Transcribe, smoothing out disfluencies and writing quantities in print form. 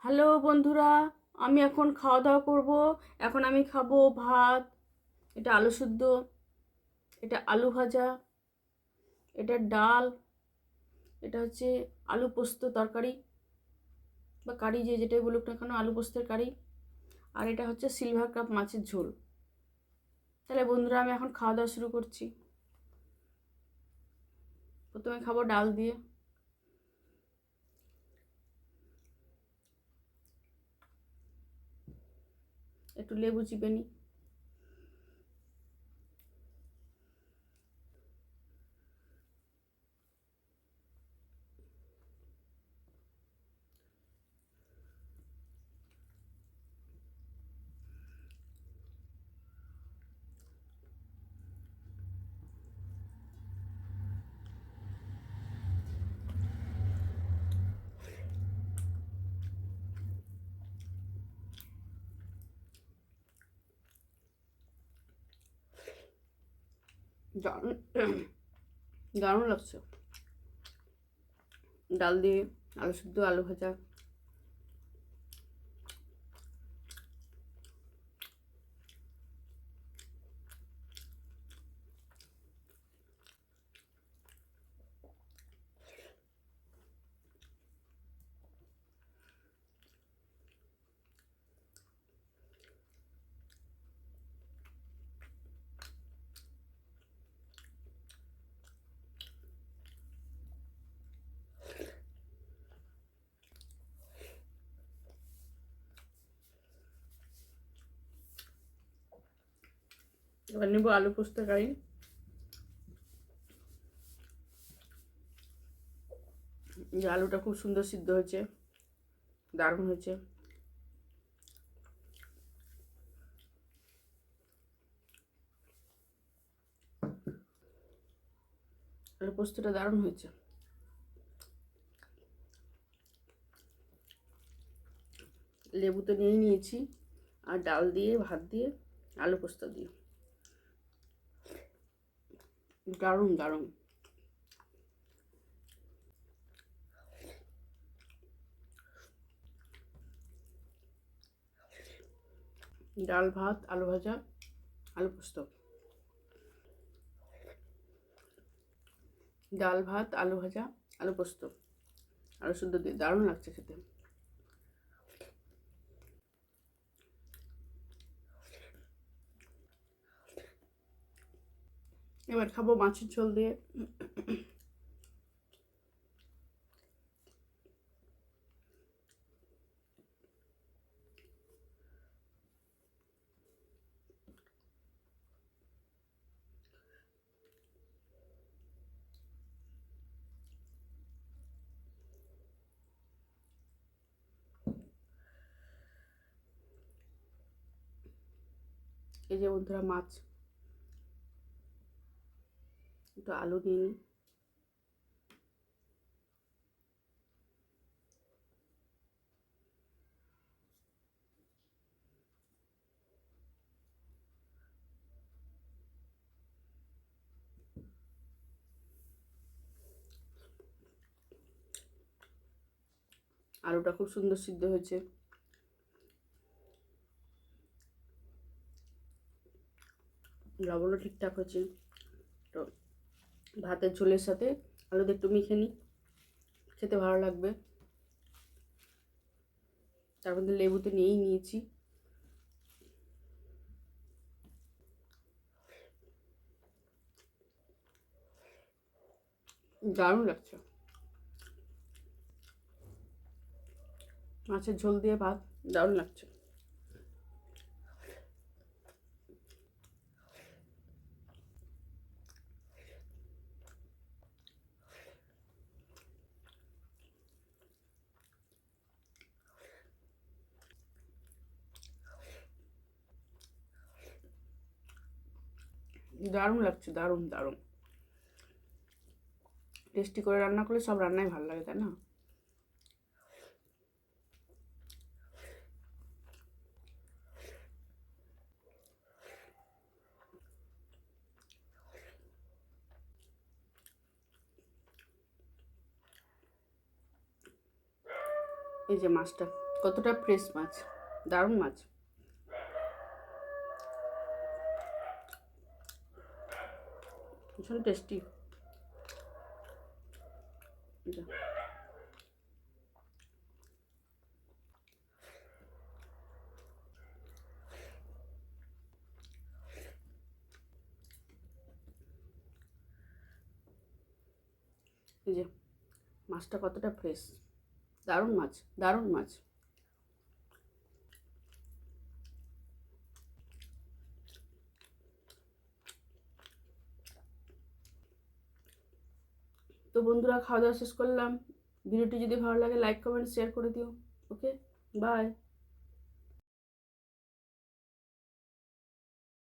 Hello বন্ধুরা, আমি এখন খাওয়া দাওয়া করব। এখন আমি খাবো ভাত, এটা আলু সুদ্ধ, এটা আলু ভাজা, এটা ডাল, এটা হচ্ছে আলু পোস্ত তরকারি বা কারি, যে যেটাই বলুক না কেন, আলু পোস্তের কারি। আর এটা হচ্ছে সিলভার কাপ মাছের ঝোল। তাহলে বন্ধুরা, আমি এখন খাওয়া দাওয়া শুরু করছি। প্রথমে খাবো ডাল দিয়ে, একটু লেবু চিপে নিই। দারুণ দারুণ লাগছে। ডাল দিয়ে আলু সুদ্ধ, আলু ভাজা। এবার নেবো আলু পোস্তের কারি। যে আলুটা খুব সুন্দর সিদ্ধ হয়েছে, দারুণ হয়েছে। আলু পোস্তটা দারুণ হয়েছে। লেবু তো নিয়েই নিয়েছি, আর ডাল দিয়ে, ভাত দিয়ে, আলু পোস্ত দিয়ে, দারুণ দারুণ। ডাল, ভাত, আলু ভাজা, আলু পোস্ত। ডাল, ভাত, আলু ভাজা, আলু পোস্ত, আলু সুদ্ধ দিয়ে, দারুণ লাগছে খেতে। এবার খাবো মাছের ঝোল দিয়ে। এই যে বন্ধুরা, মাছ, একটু আলু নিয়ে নিই। আলুটা খুব সুন্দর সিদ্ধ হয়েছে। লবণও ঠিকঠাক হয়েছে। তো ভাতের ঝোলের সাথে আলুটা একটু মেখে নিই, খেতে ভালো লাগবে। তার মধ্যে লেবু তো নিয়েই নিয়েছি। দারুণ লাগছে। মাছের ঝোল দিয়ে ভাত, দারুণ লাগছে। দারুণ লাগছে, দারুণ দারুণ। টেস্টি করে রান্না করলে সব রান্নাই ভালো লাগে, তাই না? এই যে মাছটা কতটা ফ্রেশ মাছ, দারুণ মাছ। ভীষণ টেস্টি। এই যে মাছটা কতটা ফ্রেশ, দারুণ মাছ, দারুণ মাছ। তো বন্ধুরা, খাওয়া দাওয়া শেষ করলাম। ভিডিওটি যদি ভালো লাগে লাইক কমেন্ট শেয়ার করে দিও। ওকে, বাই।